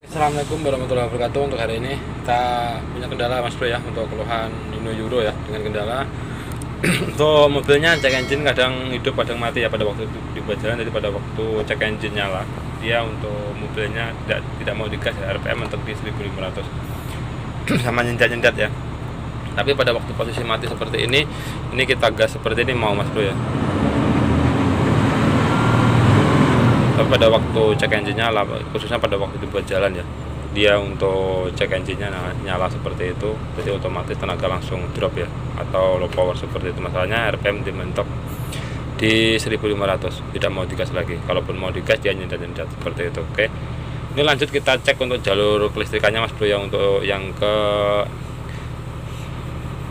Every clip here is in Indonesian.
Assalamualaikum warahmatullahi wabarakatuh. Untuk hari ini kita punya kendala Mas Bro ya, untuk keluhan Nino Euro ya, dengan kendala untuk mobilnya cek engine kadang hidup kadang mati ya pada waktu dibuat jalan. Jadi pada waktu cek engine nyala, dia untuk mobilnya tidak mau digas ya, RPM mentok di 1500 sama nyendat-nyendat ya. Tapi pada waktu posisi mati seperti ini kita gas seperti ini mau Mas Bro ya. Tapi pada waktu cek engine nyala, khususnya pada waktu dibuat jalan ya, dia untuk cek engine-nya nyala seperti itu, jadi otomatis tenaga langsung drop ya, atau low power seperti itu. Masalahnya RPM dimentok di 1500, tidak mau digas lagi. Kalaupun mau digas dia nyendat-nyendat seperti itu. Oke, ini lanjut kita cek untuk jalur kelistrikannya Mas Bro ya, untuk yang ke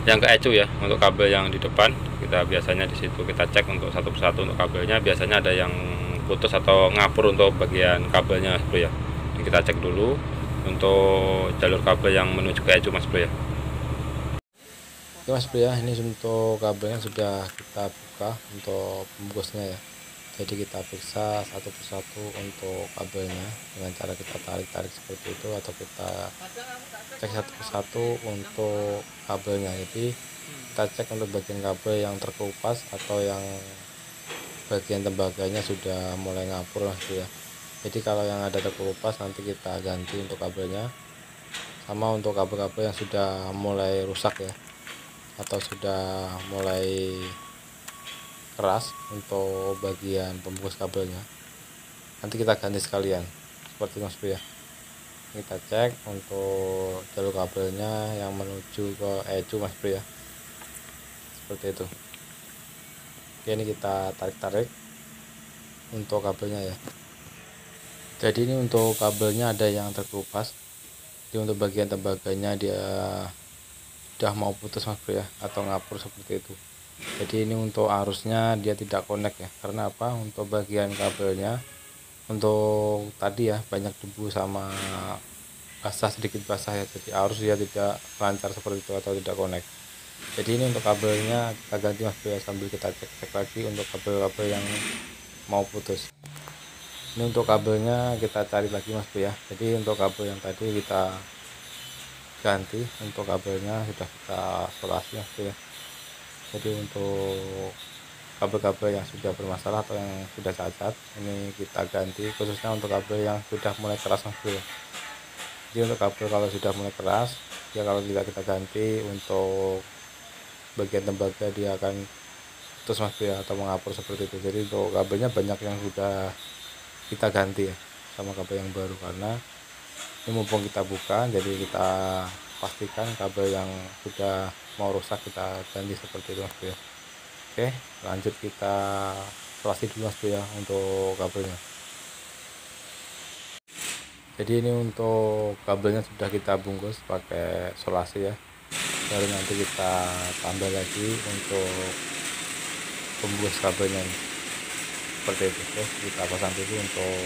ECU ya, untuk kabel yang di depan kita biasanya di situ kita cek untuk satu persatu. Untuk kabelnya biasanya ada yang putus atau ngapur untuk bagian kabelnya Mas Bro ya. Ini kita cek dulu untuk jalur kabel yang menuju ke ECU Mas Bro ya. Oke Mas Bro ya, ini untuk kabelnya sudah kita buka untuk pembungkusnya ya. Jadi kita periksa satu persatu untuk kabelnya dengan cara kita tarik-tarik seperti itu, atau kita cek satu persatu untuk kabelnya. Jadi kita cek untuk bagian kabel yang terkelupas atau yang bagian tembaganya sudah mulai ngapur Mas Bro ya. Jadi kalau yang ada terkelupas nanti kita ganti untuk kabelnya. Sama untuk kabel-kabel yang sudah mulai rusak ya, atau sudah mulai keras untuk bagian pembungkus kabelnya, nanti kita ganti sekalian seperti Mas Bro ya. Kita cek untuk jalur kabelnya yang menuju ke ECU Mas Bro ya, seperti itu. Oke, ini kita tarik-tarik untuk kabelnya ya. Jadi ini untuk kabelnya ada yang terkelupas. Jadi untuk bagian tembaganya dia sudah mau putus Mas Bro ya, atau ngapur seperti itu. Jadi ini untuk arusnya dia tidak connect ya. Karena apa? Untuk bagian kabelnya, untuk tadi ya banyak debu sama basah, sedikit basah ya. Jadi arus dia tidak lancar seperti itu atau tidak connect. Jadi ini untuk kabelnya kita ganti Mas Bro ya, sambil kita cek-cek lagi untuk kabel-kabel yang mau putus. Ini untuk kabelnya kita cari lagi Mas Bro ya. Jadi untuk kabel yang tadi kita ganti, untuk kabelnya sudah kita solasi Mas Bro ya. Jadi untuk kabel-kabel yang sudah bermasalah atau yang sudah cacat ini kita ganti, khususnya untuk kabel yang sudah mulai keras Mas Bro ya. Jadi untuk kabel kalau sudah mulai keras ya, kalau tidak kita ganti, untuk bagian tembaga dia akan putus Mas Bro ya, atau mengapur seperti itu. Jadi untuk kabelnya banyak yang sudah kita ganti ya sama kabel yang baru, karena ini mumpung kita buka, jadi kita pastikan kabel yang sudah mau rusak kita ganti seperti itu Mas Bro ya. Oke, lanjut kita solasi dulu Mas Bro ya untuk kabelnya. Jadi ini untuk kabelnya sudah kita bungkus pakai solasi ya, baru nanti kita tambah lagi untuk pembungkus kabelnya ini. Seperti itu. Oke, kita pasang dulu untuk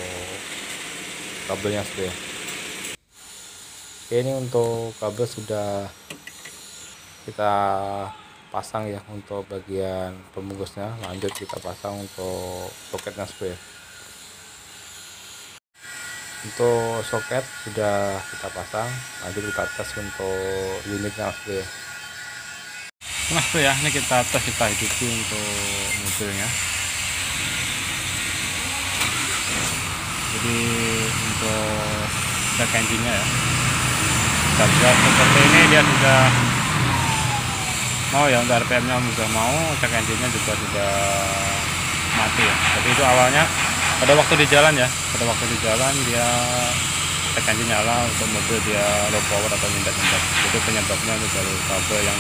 kabelnya Mas Bro ya. Oke, ini untuk kabel sudah kita pasang ya untuk bagian pembungkusnya. Lanjut kita pasang untuk soketnya Mas Bro ya. Untuk soket sudah kita pasang, lanjut kita tes untuk unitnya Mas Bro ya. Mas Bro ya, ini kita tes, kita hidupi untuk mobilnya. Jadi untuk cek engine-nya ya, kita lihat seperti ini dia sudah mau ya, untuk RPM-nya sudah mau, cek engine-nya juga sudah mati ya. Jadi itu awalnya pada waktu di jalan ya, pada waktu di jalan dia cek engine nyala, untuk mobil dia low power atau nyendat-nyendat. Itu penyebabnya untuk jalur kabel yang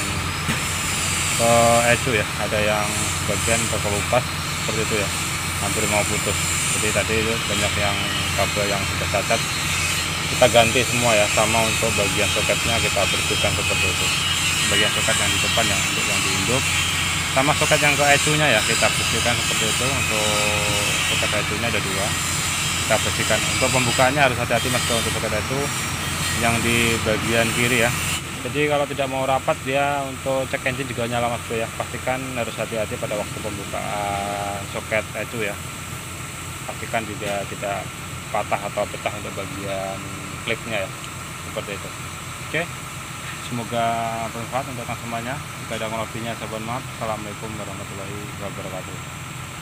ke ECU ya, ada yang bagian terkelupas seperti itu ya, hampir mau putus. Jadi tadi itu banyak yang kabel yang sudah cacat, kita ganti semua ya. Sama untuk bagian soketnya kita bersihkan seperti itu, bagian soket yang di depan yang untuk yang diinduk, sama soket yang ke ECU nya ya kita bersihkan seperti itu. Untuk soket ECU nya ada dua, kita bersihkan. Untuk pembukaannya harus hati-hati Mas Bro, untuk soket ECU yang di bagian kiri ya. Jadi kalau tidak mau rapat dia, untuk cek engine juga nyala Mas Bro ya. Pastikan harus hati-hati pada waktu pembukaan soket ECU ya. Pastikan juga tidak patah atau pecah untuk bagian kliknya ya, seperti itu. Oke, semoga bermanfaat untuk semuanya. Jika ada kurang lebihnya saya mohon maaf. Assalamualaikum warahmatullahi wabarakatuh.